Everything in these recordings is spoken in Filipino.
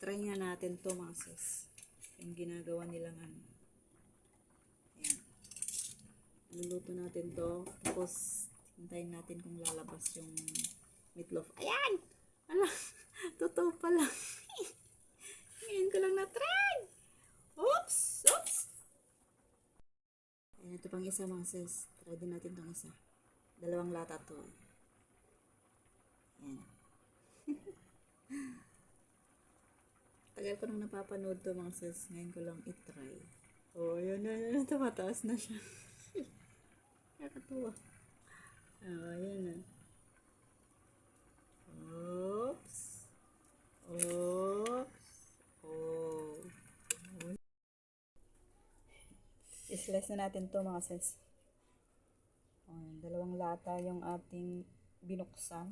I-try nga natin to mga sis. Yung ginagawa nilang ano. Ayan. Luluto natin to. Tapos, hintayin natin kung lalabas yung meatloaf. Ayan! Ano? Totoo pala. Ngayon ko lang na-try. Oops! Oops! Ayan, ito pang isa mga sis. Try din natin tong isa. 2 lata to. Ayan. Tagal ko nang napapanood to mga sis. Ngayon ko lang i-try. Oh, yun na. Tumataas na siya. Nakakatuwa. Oh, ayan na. Oops. Oops. Oh. I-slice na natin to mga sis. Oh, 2 lata yung ating binuksan.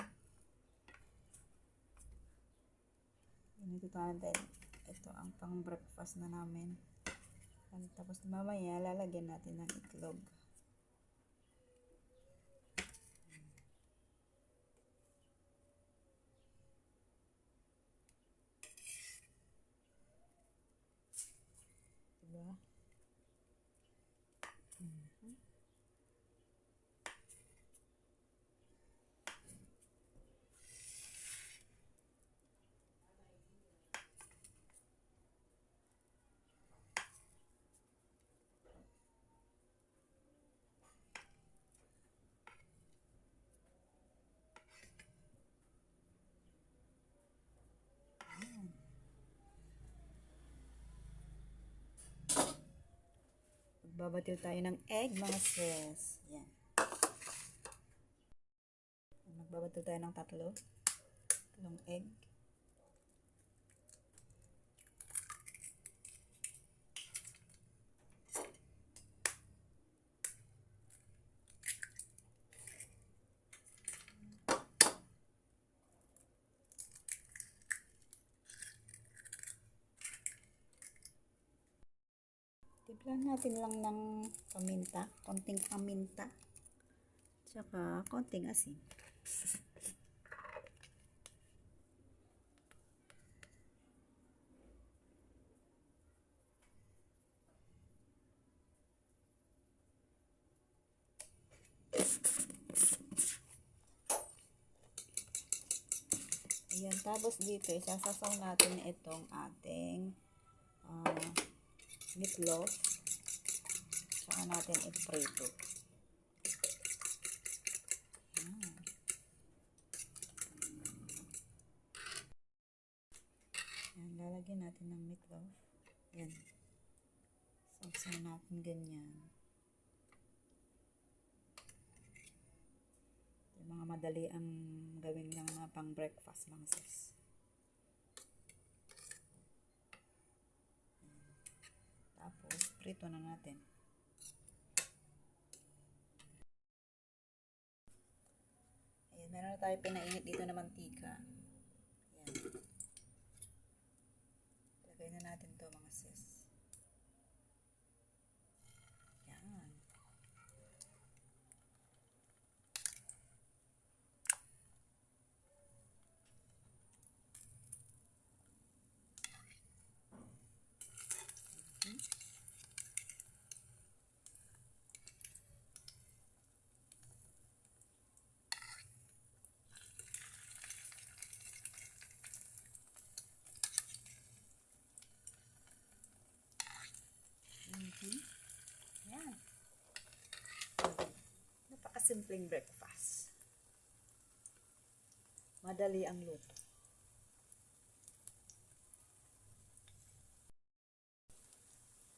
Ganito natin. Ito ang pang breakfast na namin. Tapos mamaya lalagyan natin ng itlog. Diba? Magbabatiw tayo ng egg mga sis. Yan. Magbabatiw tayo ng 3 egg. Tiplan natin lang ng paminta, konting paminta, tsaka konting asin. Ayan, tapos dito, isasasaw natin itong ating meatloaf. Saka natin i-prito. Ayan, lalagyan natin ng meatloaf. Ayan. Sausaw natin ganyan. Yung mga madali ang gawin ng mga pang breakfast mga sis. Tapos, prito na natin. Ayan, meron na tayo pinainit dito na mantika. Ayan. Lagay na natin to mga sis. Ayan. Ayan. Napakasimpleng breakfast. Madali ang luto.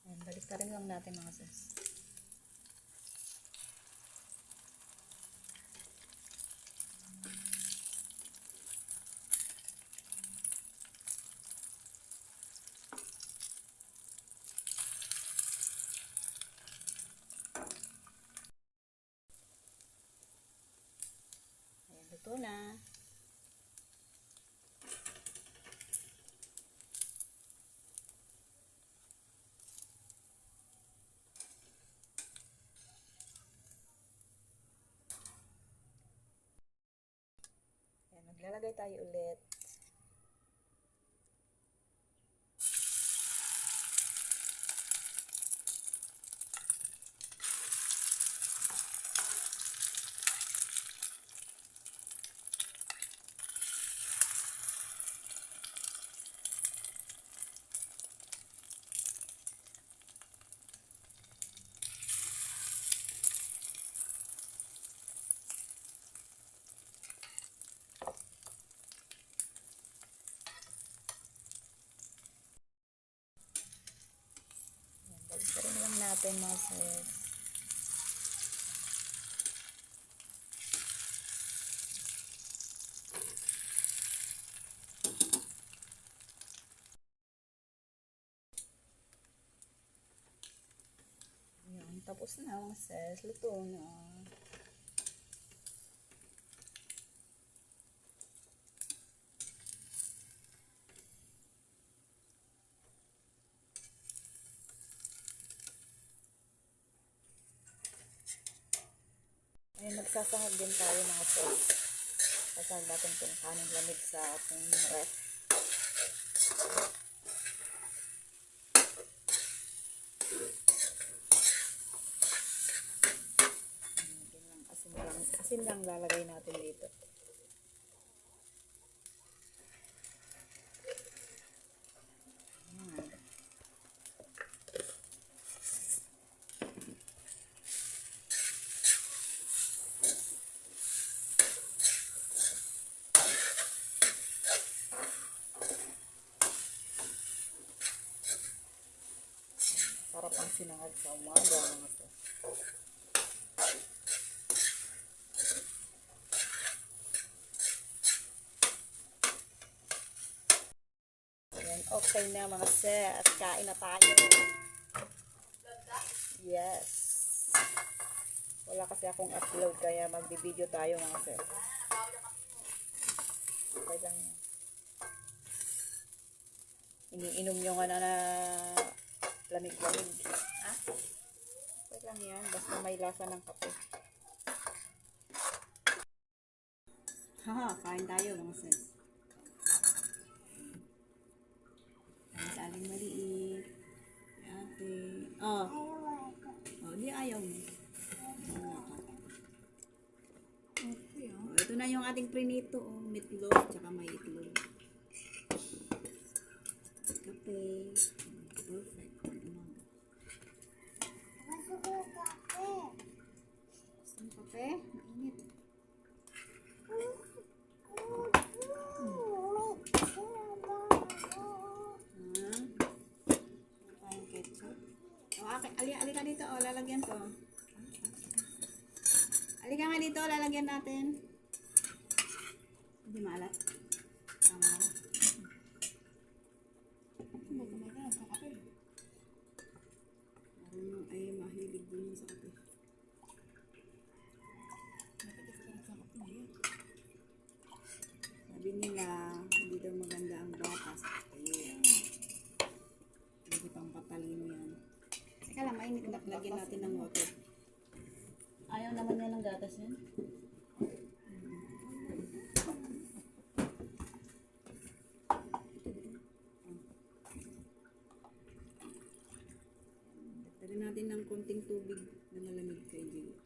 Ayan, balik ka rin lang natin mga sis. Ayan, luto na. Ayan, maglalagay tayo ulit lang natin mga sis. Ayan, tapos na mga sis. Luto na. Ayan, nagsasahag din tayo mga sis. Sasahag natin itong kanin lamig sa ating ref. Asin lang lalagay natin dito. Ayan. Sarap ang sinangag sa umaga mga sis. Ayan, okay na mga sis. Kain na tayo. Yes. Wala kasi akong upload kaya magbi-video tayo mga sis. Okay lang yan. Iniinom nyo nga na lamig-lamig. Ha? Okay lang yan. Basta may lasa ng kape. Haha, kain tayo mga sis. Kain sa aling maliit. Ate. Oh. Oh, di ayaw mo. Okay, oh. Ito na yung ating prinito. Oh. Meatloaf, tsaka may itlog. Kape. Perfect. Gusto mo kape? Mainit. Tayong ketchup. O, alika dito. O, lalagyan ko. Alika nga dito. Lalagyan natin. Hindi maalat. Tama na. Hindi kumain sa kape. Marunong ay mahilig din sa kape. Sabi nila, hindi daw maganda ang bata sa kape. Hindi pang patalino yan. Teka lang, mainit na. Lagyan natin ng water. Ayaw naman niya ng gatas yan. Dagdagan natin ng konting tubig na malamig kay Jill.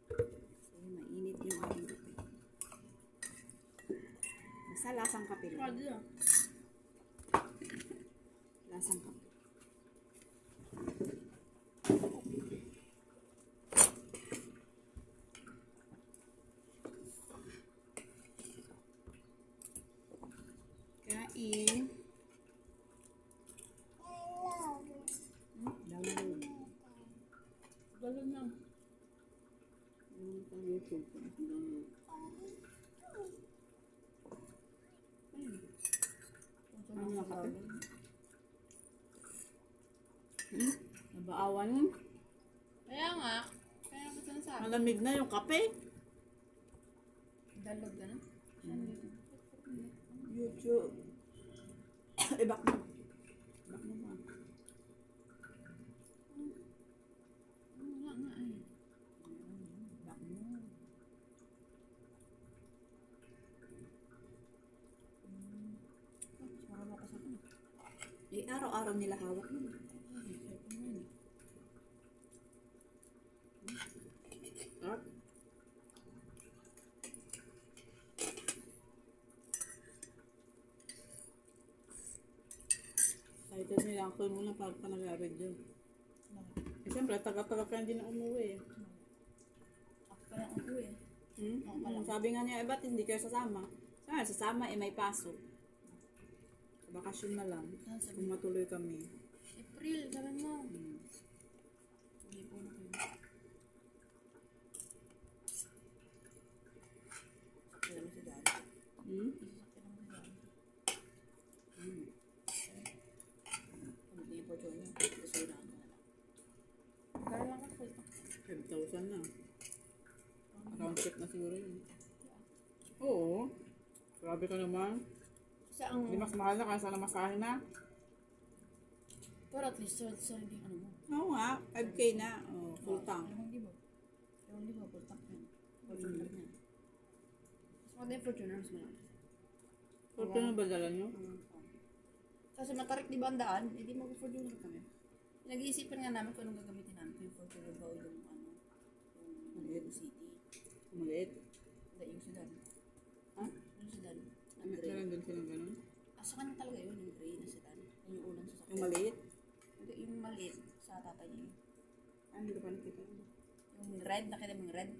Kasi mainit yung ating kape. Basta lasang kape lang. Lasang kape. Kain. Download. Download na. Pang YouTube. Download. Ano na kape? Nabaawan mo? Kaya nga. Kaya ko sinasabi. Malamig na yung kape. Dalog ka na? YouTube. Ibak mo. Ibak mo ba? Wala nga eh. Ibak mo. Sarap ako sa akin. Eh, araw-araw nila hawak mo. Sarap. Excited nila ako muna pag nag-video. Eh, siyempre, taga-taga ka hindi na umuwi. Ako pa lang ako eh. Sabi nga niya, ba't hindi kayo sasama? Sabi, sasama, may pasok. Sa bakasyon na lang, kung matuloy kami. April, sabi mo. Hindi po na kayo. Sakyan naman si Daddy. Hmm? Sakyan naman si Daddy. Hmm. Hindi po ito niya. Basura ko na lang. Kaya lang ako ito. 5,000 na. Account check na siguro yun. Oo. Grabe ka naman. Kasi ang... Hindi mas mahal na kaysa na masahe na. Pero at least, sa hindi ano mo. Oo nga, 5K na. Oh, full tank. Ewan di ba? Ewan di ba? Full tank yan. Fortuner yan. Mas maganda yung Fortuner. Mas malaki. Fortuner ba dala nyo? Kasi matarik di ba ang daan? Hindi mag-Fortuner kami. Nag-iisipan nga namin kung anong gagamitin namin. Yung Fortuner ba o yung ano? Yung City. Maliit. Hindi, yung sedan. Ha? Yung sedan. Ang gray. Meron din silang ganun. Sa kanya talaga yun, yung gray na sedan. Yung unang sasakyan. Yung maliit? Hindi, yung maliit sa tatay niya yun. Hindi ko pa nakita. Yung red, nakita mo yung red?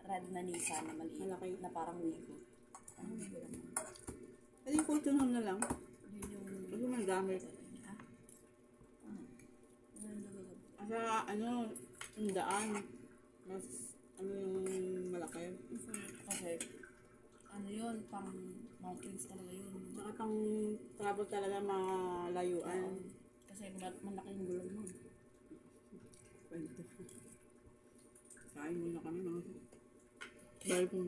Red na Nissan na maliit. Malaki. Na parang Wigo. Parang Wigo lang. Pwede yung Fortuner na lang. Yun yung... Huwag mo ang dami. Ah? Ano? Yun yung gagawin. Asa ano, yung daan. Mas, ano yung malaki. Kasi, ano yun, pang mountains talaga yun. Saka pang travel talaga malayuan. Kasi malaki yung gulong nun. Kwento. Kain muna kami mga. Bye po.